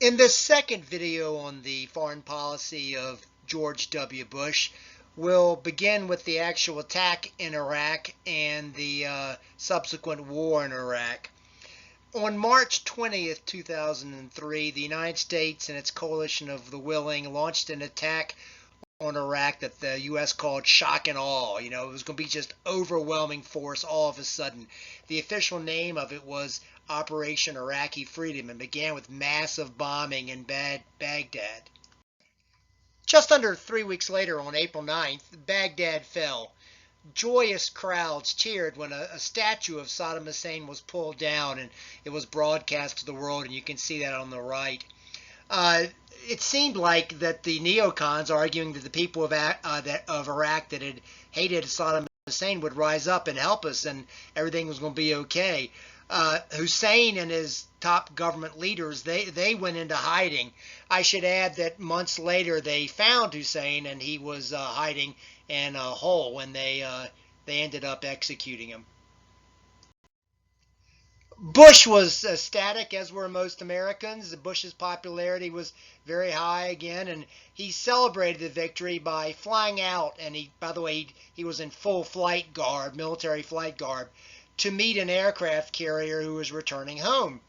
In this second video on the foreign policy of George W. Bush, we'll begin with the actual attack in Iraq and the subsequent war in Iraq. On March 20th, 2003, the United States and its coalition of the willing launched an attack on Iraq that the U.S. called shock and awe. It was going to be just overwhelming force all of a sudden. The official name of it was Operation Iraqi Freedom and began with massive bombing in Baghdad. Just under 3 weeks later, on April 9th, Baghdad fell. Joyous crowds cheered when a statue of Saddam Hussein was pulled down, and it was broadcast to the world, and you can see that on the right. It seemed like that the neocons, arguing that the people of Iraq that had hated Saddam Hussein would rise up and help us and everything was going to be okay. Hussein and his top government leaders, they went into hiding. I should add that months later they found Hussein and he was hiding in a hole when they ended up executing him. Bush was ecstatic, as were most Americans. Bush's popularity was very high again, and he celebrated the victory by flying out. And by the way, he was in full flight garb, military flight garb, to meet an aircraft carrier who was returning home.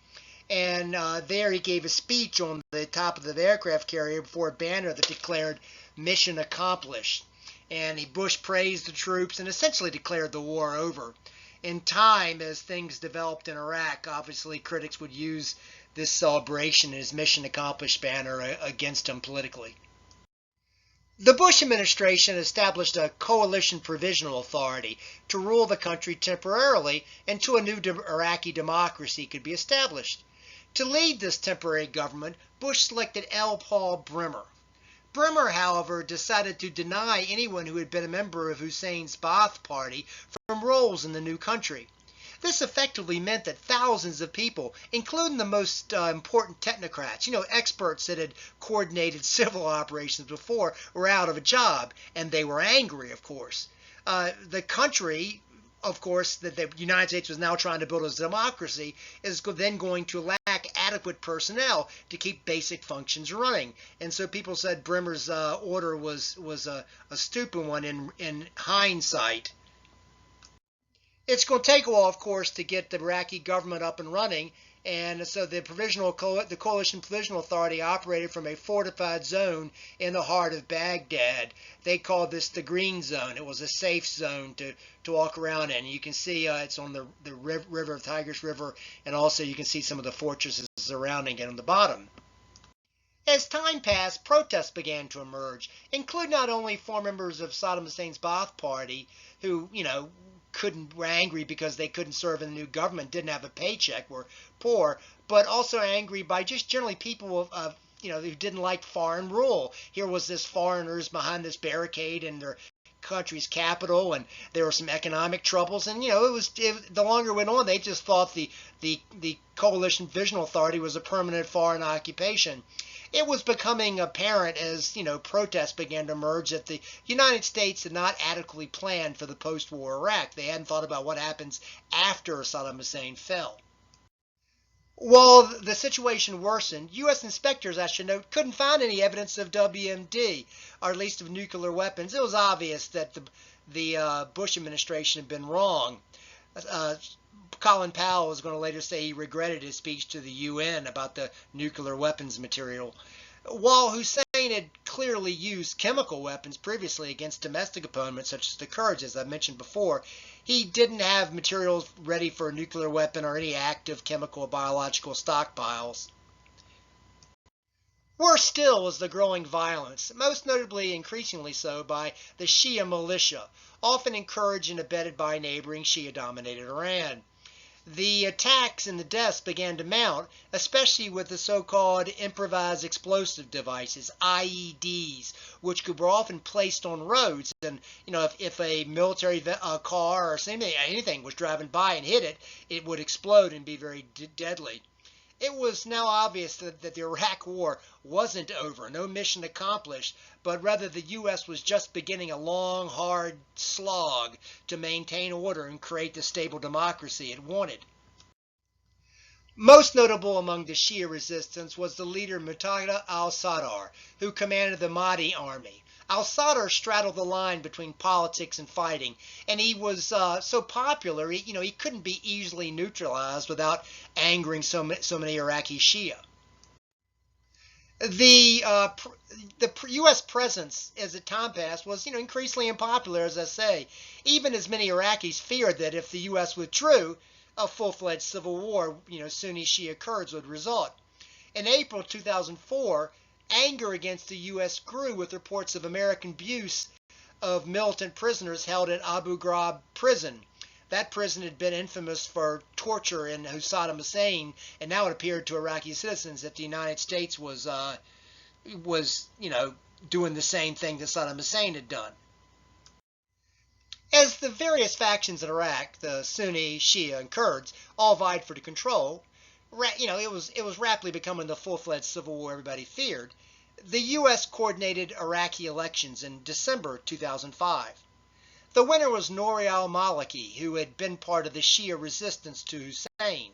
And there he gave a speech on the top of the aircraft carrier before a banner that declared "Mission Accomplished." And Bush praised the troops and essentially declared the war over. In time, as things developed in Iraq, obviously critics would use this celebration and his Mission Accomplished banner against him politically. The Bush administration established a coalition provisional authority to rule the country temporarily until a new Iraqi democracy could be established. To lead this temporary government, Bush selected L. Paul Bremer. Bremer, however, decided to deny anyone who had been a member of Hussein's Ba'ath Party from roles in the new country. This effectively meant that thousands of people, including the most important technocrats, experts that had coordinated civil operations before, were out of a job, and they were angry, of course. The country, of course, that the United States was now trying to build as a democracy, is then going to lack adequate personnel to keep basic functions running. And so people said Bremer's order was a stupid one in hindsight. It's going to take a while, of course, to get the Iraqi government up and running, and so the Coalition Provisional Authority operated from a fortified zone in the heart of Baghdad. They called this the Green Zone. It was a safe zone to walk around in. You can see it's on the river, Tigris River, and also you can see some of the fortresses surrounding it on the bottom. As time passed, protests began to emerge, including not only former members of Saddam Hussein's Ba'ath Party, who, were angry because they couldn't serve in the new government, didn't have a paycheck, were poor, but also angry by just generally people who didn't like foreign rule. Here was this foreigners behind this barricade in their country's capital, and there were some economic troubles, and the longer it went on, they just thought the Coalition Provisional Authority was a permanent foreign occupation. It was becoming apparent as protests began to emerge that the United States had not adequately planned for the post-war Iraq. They hadn't thought about what happens after Saddam Hussein fell. While the situation worsened, U.S. inspectors, I should note, couldn't find any evidence of WMD, or at least of nuclear weapons. It was obvious that the Bush administration had been wrong. Colin Powell was going to later say he regretted his speech to the UN about the nuclear weapons material. While Hussein had clearly used chemical weapons previously against domestic opponents such as the Kurds, as I mentioned before, he didn't have materials ready for a nuclear weapon or any active chemical or biological stockpiles. Worse still was the growing violence, most notably increasingly so by the Shia militia, often encouraged and abetted by neighboring Shia-dominated Iran. The attacks and the deaths began to mount, especially with the so-called improvised explosive devices, IEDs, which were often placed on roads. And, if a military car or anything was driving by and hit it, it would explode and be very deadly. It was now obvious that the Iraq War wasn't over, no mission accomplished, but rather the U.S. was just beginning a long, hard slog to maintain order and create the stable democracy it wanted. Most notable among the Shia resistance was the leader Muqtada al-Sadr, who commanded the Mahdi army. Al-Sadr straddled the line between politics and fighting, and he was so popular, he couldn't be easily neutralized without angering so many Iraqi Shia. The U.S. presence as the time passed was increasingly unpopular, as I say. Even as many Iraqis feared that if the U.S. withdrew, a full-fledged civil war, Sunni Shia Kurds would result. In April 2004, anger against the U.S. grew with reports of American abuse of militant prisoners held at Abu Ghraib prison. That prison had been infamous for torture in Saddam Hussein, and now it appeared to Iraqi citizens that the United States was doing the same thing that Saddam Hussein had done. As the various factions in Iraq, the Sunni, Shia, and Kurds, all vied for the control, it was rapidly becoming the full-fledged civil war everybody feared. The U.S. coordinated Iraqi elections in December 2005. The winner was Nouri al-Maliki, who had been part of the Shia resistance to Hussein.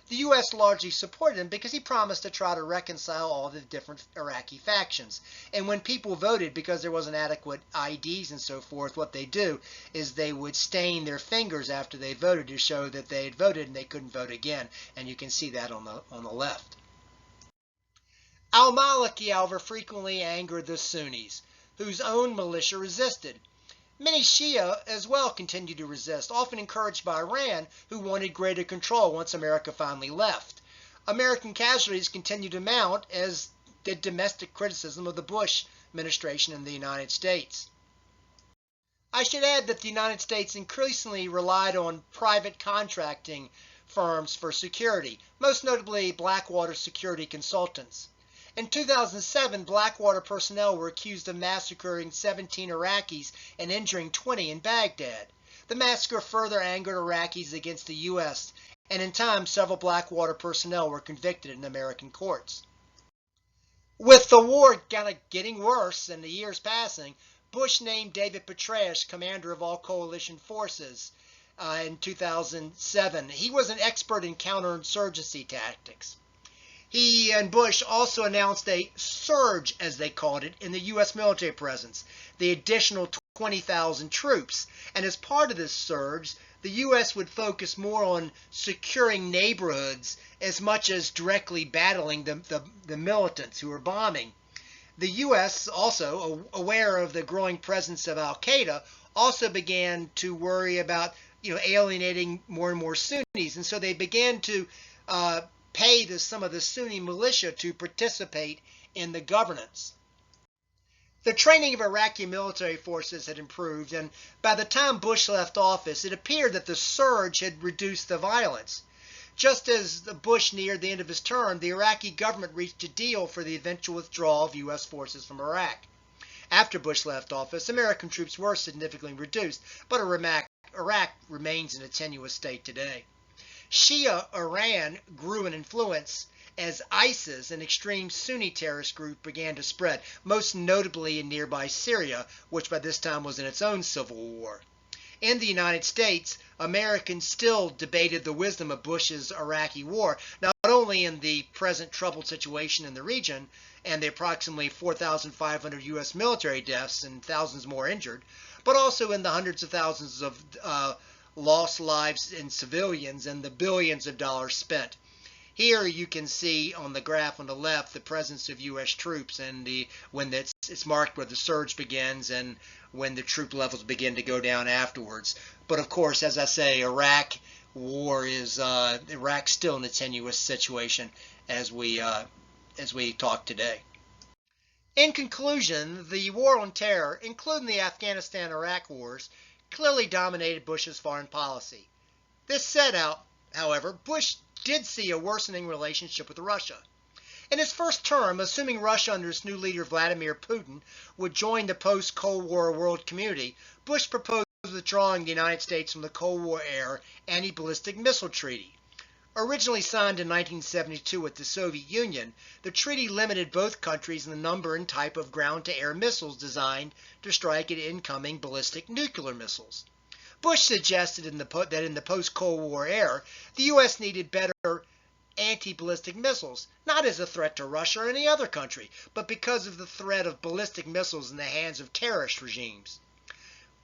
The U.S. largely supported him because he promised to try to reconcile all the different Iraqi factions. And when people voted because there wasn't adequate IDs and so forth, what they do is they would stain their fingers after they voted to show that they had voted and they couldn't vote again. And you can see that on the left. Al-Maliki, however, frequently angered the Sunnis, whose own militia resisted. Many Shia as well continued to resist, often encouraged by Iran, who wanted greater control once America finally left. American casualties continued to mount, as did domestic criticism of the Bush administration in the United States. I should add that the United States increasingly relied on private contracting firms for security, most notably Blackwater Security Consultants. In 2007, Blackwater personnel were accused of massacring 17 Iraqis and injuring 20 in Baghdad. The massacre further angered Iraqis against the U.S., and in time several Blackwater personnel were convicted in American courts. With the war kind of getting worse and the years passing, Bush named David Petraeus commander of all coalition forces in 2007. He was an expert in counterinsurgency tactics. He and Bush also announced a surge, as they called it, in the U.S. military presence, the additional 20,000 troops. And as part of this surge, the U.S. would focus more on securing neighborhoods as much as directly battling the militants who were bombing. The U.S., also aware of the growing presence of al-Qaeda, also began to worry about alienating more and more Sunnis. And so they began to pay some of the Sunni militia to participate in the governance. The training of Iraqi military forces had improved, and by the time Bush left office, it appeared that the surge had reduced the violence. Just as Bush neared the end of his term, the Iraqi government reached a deal for the eventual withdrawal of U.S. forces from Iraq. After Bush left office, American troops were significantly reduced, but Iraq remains in a tenuous state today. Shia Iran grew in influence as ISIS, an extreme Sunni terrorist group, began to spread, most notably in nearby Syria, which by this time was in its own civil war. In the United States, Americans still debated the wisdom of Bush's Iraqi war, not only in the present troubled situation in the region and the approximately 4,500 U.S. military deaths and thousands more injured, but also in the hundreds of thousands of lost lives in civilians and the billions of dollars spent. Here you can see on the graph on the left the presence of U.S. troops and when it's marked where the surge begins and when the troop levels begin to go down afterwards. But of course, as I say, Iraq's still in a tenuous situation as we talk today. In conclusion, the war on terror, including the Afghanistan-Iraq wars, clearly dominated Bush's foreign policy. This said, however, Bush did see a worsening relationship with Russia. In his first term, assuming Russia under its new leader Vladimir Putin would join the post-Cold War world community, Bush proposed withdrawing the United States from the Cold War era Anti-Ballistic Missile Treaty. Originally signed in 1972 with the Soviet Union, the treaty limited both countries in the number and type of ground-to-air missiles designed to strike at incoming ballistic nuclear missiles. Bush suggested that in the post-Cold War era, the U.S. needed better anti-ballistic missiles, not as a threat to Russia or any other country, but because of the threat of ballistic missiles in the hands of terrorist regimes.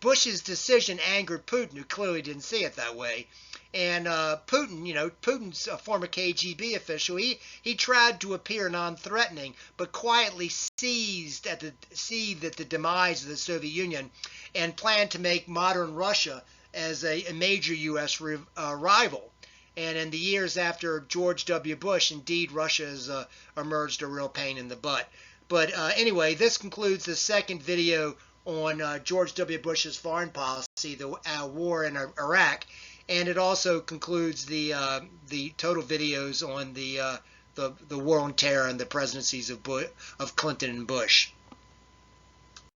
Bush's decision angered Putin, who clearly didn't see it that way. And Putin, Putin's a former KGB official. He tried to appear non-threatening, but quietly seethed at the demise of the Soviet Union and planned to make modern Russia as a major U.S. rival. And in the years after George W. Bush, indeed, Russia has emerged a real pain in the butt. But anyway, this concludes the second video on George W. Bush's foreign policy, the war in Iraq, and it also concludes the total videos on the war on terror and the presidencies of Clinton and Bush.